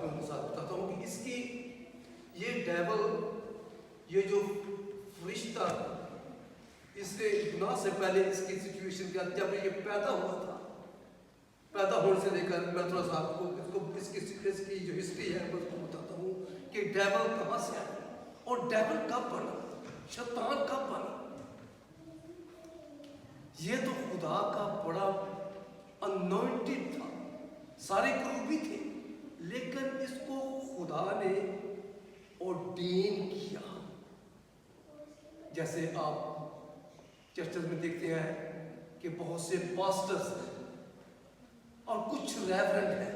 آپ کو مثال بتاتا ہوں کہ اس کی یہ ڈیول، یہ جو فرشتہ، اس سے گناہ سے پہلے اس کی سچویشن کیا، جب یہ پیدا ہوا تھا، پیدا ہونے سے لے کر میں تھوڑا سا آپ کو اس کی جو ہسٹری ہے میں اس کو بتاتا ہوں کہ ڈیول کہاں سے آیا اور ڈیول کب بنا، شیطان کب بنا۔ یہ تو خدا کا بڑا انوائنٹڈ تھا، سارے کروبی تھے، لیکن اس کو خدا نے ordain کیا۔ جیسے آپ چرچز میں دیکھتے ہیں کہ بہت سے پاسٹرز ہیں اور کچھ ریورنڈ ہیں،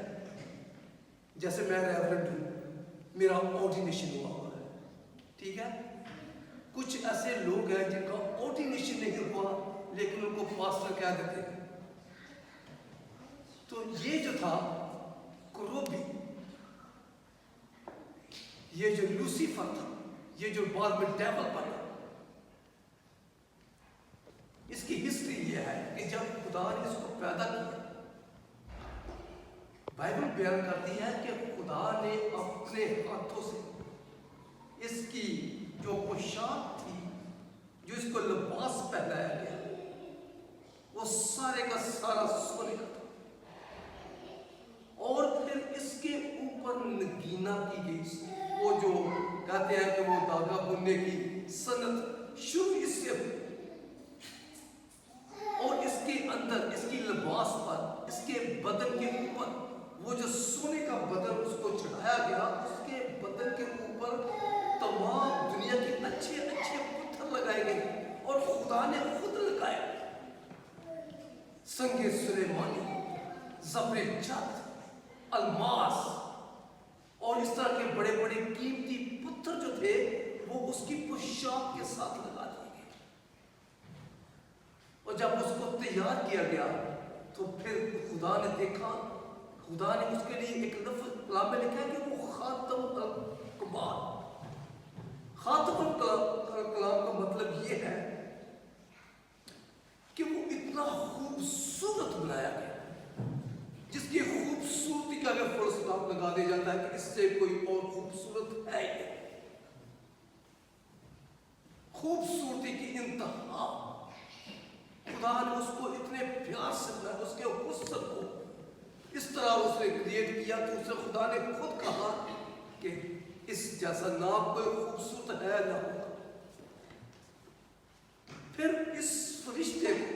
جیسے میں ریورنڈ ہوں، میرا آرڈینیشن ہوا ہے، ٹھیک ہے۔ کچھ ایسے لوگ ہیں جن کا آرڈینیشن نہیں ہوا لیکن ان کو پاسٹر کہہ دیتے ہیں۔ تو یہ جو تھا کروبی، یہ جو لوسیفر تھا، یہ جو بعد میں ڈیول بنا، اس کی ہسٹری یہ ہے کہ جب خدا نے اس کو پیدا کیا، بائبل بیان کرتی ہے کہ خدا نے اپنے ہاتھوں سے اس کی جو پوشاک تھی، جو اس کو لباس پہنایا گیا، وہ سارے کا سارا سونے کا تھا، اور پھر اس کے اوپر نگینا کی گئی۔ وہ جو کہتے ہیں کہ وہ دھاگا بننے کی صنعت شروع اس سے ہوئی، اور اس کے اندر، اس کی لباس پر، اس کے بدن کے اوپر وہ جو سونے کا بدن اس کو چڑھایا گیا، اس کے بدن کے اوپر تمام دنیا کے اچھے اچھے پتھر لگائے گئے، اور خدا نے خود لگائے، سنگ سلیمانی، زبر جد، الماس اور اس طرح کے بڑے بڑے قیمتی پتھر جو تھے وہ اس کی پوشاک کے ساتھ لگا دیے گئے۔ اور جب اس کو تیار کیا گیا تو پھر خدا نے دیکھا، خدا نے اس کے لیے ایک لفظ کلام میں لکھا ہے کہ وہ خاتم الکمال۔ خاتم الکلام کا مطلب یہ ہے کہ وہ اتنا خوبصورت بنایا گیا، جس کی خوبصورتی کا اگر فل اسٹاپ لگا دیا جاتا ہے کہ اس سے کوئی اور خوبصورت ہے ہی نہیں، خوبصورتی کی انتہا۔ خدا نے اس کو اتنے پیار سے بنایا، اس کے حسن کو اس طرح اس نے کریٹ کیا کہ اسے خدا نے خود کہا کہ اس جیسا نہ کوئی خوبصورت ہے نہ ہوگا۔ پھر اس فرشتے کو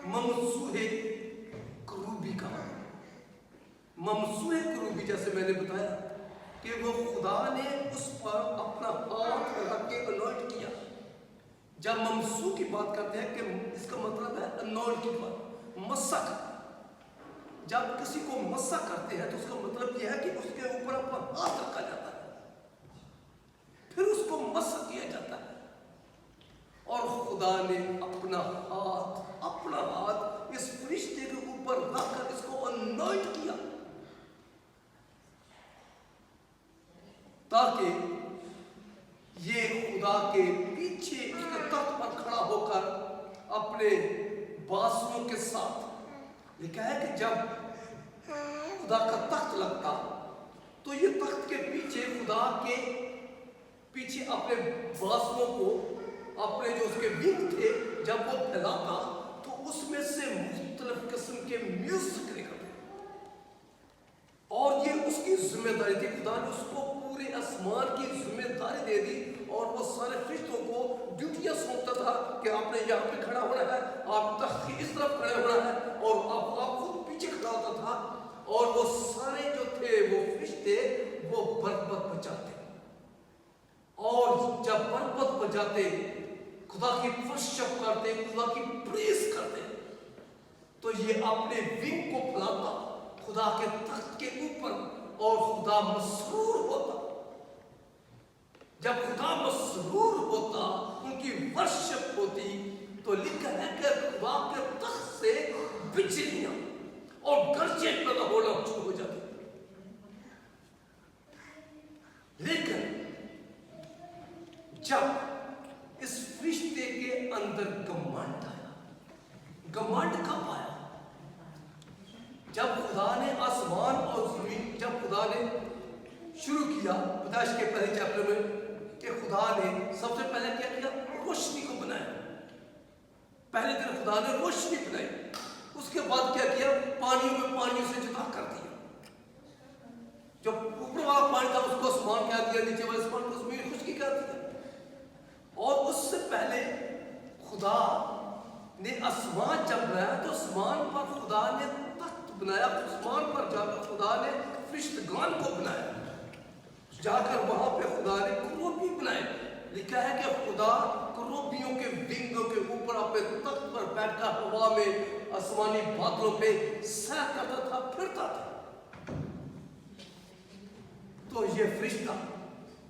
ممسوح کروبی کہا۔ ممسوح کروبی، جیسے میں نے بتایا کہ وہ خدا نے اس پر اپنا ہاتھ رکھ کے انوائنٹ کیا۔ جب ممسوح کی بات کرتے ہیں کہ اس کا مطلب ہے انوائنٹ کی بات، مسح۔ جب کسی کو مسح کرتے ہیں تو اس کا مطلب یہ ہے کہ اس کے اوپر اپنا ہاتھ رکھا جاتا ہے، پھر اس کو مسح کیا جاتا ہے، اور خدا نے اپنا ہاتھ اس فرشتے کے اوپر رکھ کر اس کو انوائنٹ کیا، تاکہ یہ خدا کے پیچھے اس کے تخت پر کھڑا ہو کر اپنے بازوؤں کے ساتھ، لکھا ہے کہ جب خدا کا تخت لگتا تو یہ تخت کے پیچھے، خدا کے پیچھے اپنے بازوؤں کو، اپنے جو اس کے ونگ تھے، جب وہ پھیلاتا تو اس میں سے مختلف قسم کے میوزک نکلتے، اور یہ اس کی ذمہ داری تھی۔ خدا نے اس کو پورے آسمان کی ذمہ داری دے دی، اور وہ سارے فرشتوں کو ڈیوٹیاں سونپتا تھا کہ آپ نے یہاں پہ کھڑا ہونا ہے، آپ تخت کی اس طرف کھڑے ہونا ہے، اور آپ خود پیچھے کھڑا ہوتا تھا، اور وہ سارے جو تھے وہ فرشتے وہ بربت بجاتے، اور جب بربت بجاتے خدا کی ورشپ کرتے، خدا کی پریز کرتے، تو یہ اپنے ونگ کو پھیلاتا خدا کے تخت کے اوپر، اور خدا مسرور ہوتا۔ جب خدا مسرور ہوتا، ان کی ورشپ ہوتی، تو لکھا ہے کہ خدا کے تخت سے بجلیاں اور گرجے پیدا ہونا شروع ہو جاتی۔ لیکن جب اس فرشتے کے اندر گھمنڈ آیا، گھمنڈ کب آیا؟ جب خدا نے آسمان اور زمین جب خدا نے شروع کیا پیدائش کے پہلے چیپٹر میں کہ خدا نے سب سے پہلے کیا کیا؟ روشنی کو بنایا. پہلے دن خدا نے روشنی بنائی. اس کے بعد کیا کیا؟ پانیوں میں پانیوں سے جدا کر دیا. جو اوپر والا پانی تھا اس کو آسمان کہہ دیا, نیچے والے آسمان کو زمین خشکی کہہ دیا. اور اس سے پہلے خدا نے آسمان جب بنایا تو آسمان پر خدا نے تخت بنایا. آسمان پر جا کر خدا نے فرشتگان کو بنایا. جا کر وہاں پہ خدا نے کروبی بنائے. لکھا ہے کہ خدا کروبیوں کے ونگوں کے اوپر اپنے تخت پر بیٹھ کر ہوا میں آسمانی بادلوں پہ سیر کرتا تھا, پھرتا تھا. تو یہ فرشتہ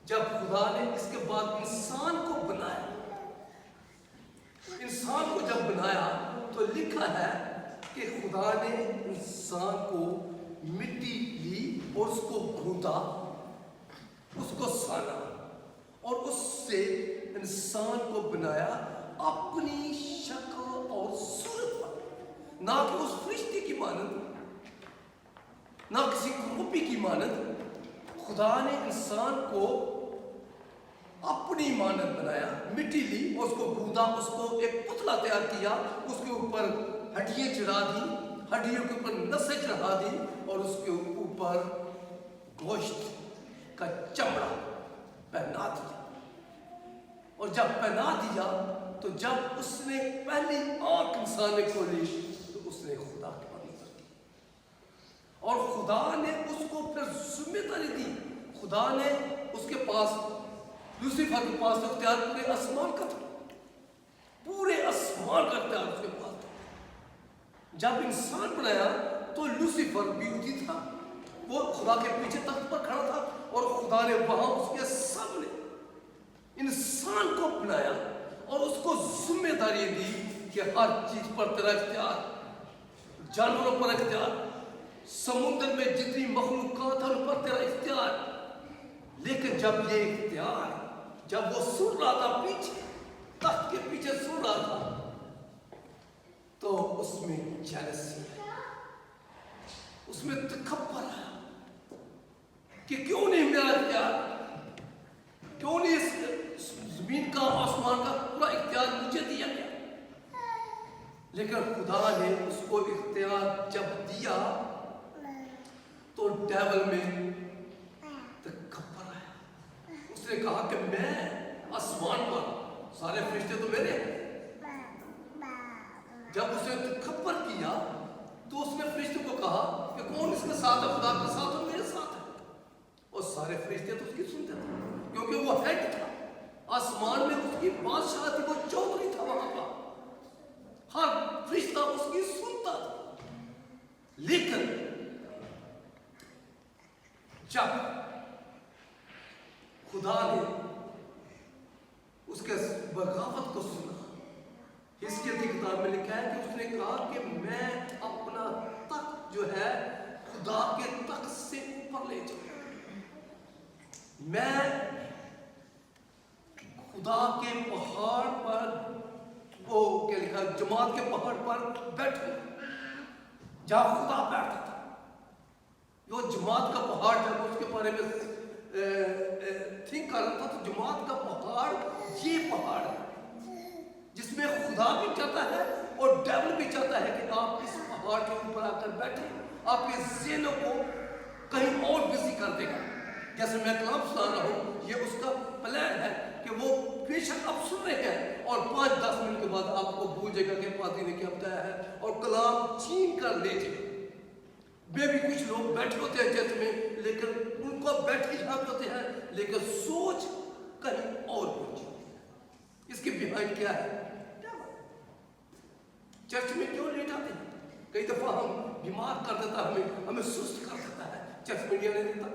جب خدا نے اس کے بعد انسان کو بنایا, انسان کو جب بنایا تو لکھا ہے کہ خدا نے انسان کو مٹی لی اور اس کو گھودا, اس کو سانا اور اس سے انسان کو بنایا اپنی شکل اور صورت پر. نہ کہ اس فرشتے کی مانند, نہ کسی کروپی کی مانند. خدا نے انسان کو اپنی مانند بنایا, مٹی لی اور اس کو گھودا, اس کو ایک پتلا تیار کیا, اس کے اوپر ہڈیاں چڑھا دی, ہڈیوں کے اوپر نسیں چڑھا دی اور اس کے اوپر گوشت کا چمڑا پہنا دیا. اور جب پہنا دیا تو جب اس نے پہلی آنکھ انسان نے کھولی تو اس نے خدا کے پاس نظر کی اور خدا نے اس کو پھر ذمہ داری دی. خدا نے اس کے پاس, لوسیفر کے پاس اختیار پورے آسمان کا تھا, پورے آسمان کا اختیار اس کے پاس تھا. جب انسان بنایا تو لوسیفر بیوتی تھا, وہ خدا کے پیچھے تخت پر کھڑا تھا اور خدا نے وہاں اس کے سامنے انسان کو بنایا اور اس کو ذمہ داری دی کہ ہر چیز پر تیرا اختیار, جانوروں پر اختیار, سمندر میں جتنی مخلوقات ہیں ان پر تیرا اختیار. لیکن جب یہ اختیار, جب وہ سن رہا تھا پیچھے, تخت کے پیچھے سن رہا تھا, تو اس میں جیلسی آئی, اس میں تکبر آیا کہ کیوں نہیں میرا اختیار, کیوں نہیں اس زمین کا آسمان کا پورا اختیار مجھے دیا گیا. لیکن خدا نے اس کو اختیار جب دیا تو ڈیول میں تکبر آیا. اس نے کہا کہ میں آسمان پر, سارے فرشتے تو میرے ہیں. جب اس نے تکبر کیا تو اس نے فرشتے کو کہا کہ کون اس کے ساتھ ہے, خدا کے ساتھ اور میرے ساتھ ہے. اور سارے فرشتے تو اس کی سنتے تھے کیونکہ وہ ہیڈ تھا آسمان میں, اس کی بادشاہ تھی, وہ چودھری تھا وہاں پر, ہر فرشتہ اس کی سنتا تھا. لیکن جب خدا نے اس کے بغاوت کو سنا, حزقیل کی کتاب میں لکھا ہے کہ اس نے کہا کہ میں اپنا تخت جو ہے خدا کے تخت سے اوپر لے جاؤں, میں خدا کے پہاڑ پر, وہ کیا لکھا, جماعت کے پہاڑ پر بیٹھوں جہاں خدا بیٹھتا تھا. وہ جماعت کا پہاڑ, جب اس کے بارے میں تھنک کر رہا تھا تو جماعت کا پہاڑ یہ پہاڑ ہے جس میں خدا بھی چاہتا ہے اور ڈیول بھی چاہتا ہے کہ آپ اس پہاڑ کے اوپر آ کر بیٹھیں, آپ کے ذہنوں کو کہیں اور بزی کر دے گا. جیسے میں کلام سنا رہا ہوں, یہ اس کا پلان ہے کہ وہ بے شک آپ سن رہے ہیں اور 5-10 منٹ کے بعد آپ کو بھول جائے گا کہ پادری نے کیا بتایا ہے اور کلام چھین کر لے جائے. میں بھی کچھ لوگ بیٹھے ہوتے ہیں چرچ میں, لیکن ان کو بیٹھے جہاں پہ ہوتے ہیں لیکن سوچ کہیں اور پہنچی. اس کے بیہائنڈ کیا ہے؟ چرچ میں کیوں لیٹ آتے ہیں؟ کئی دفعہ ہم بیمار کر دیتا ہے, ہمیں سست کر دیتا ہے, چرچ میں نہیں دیتا.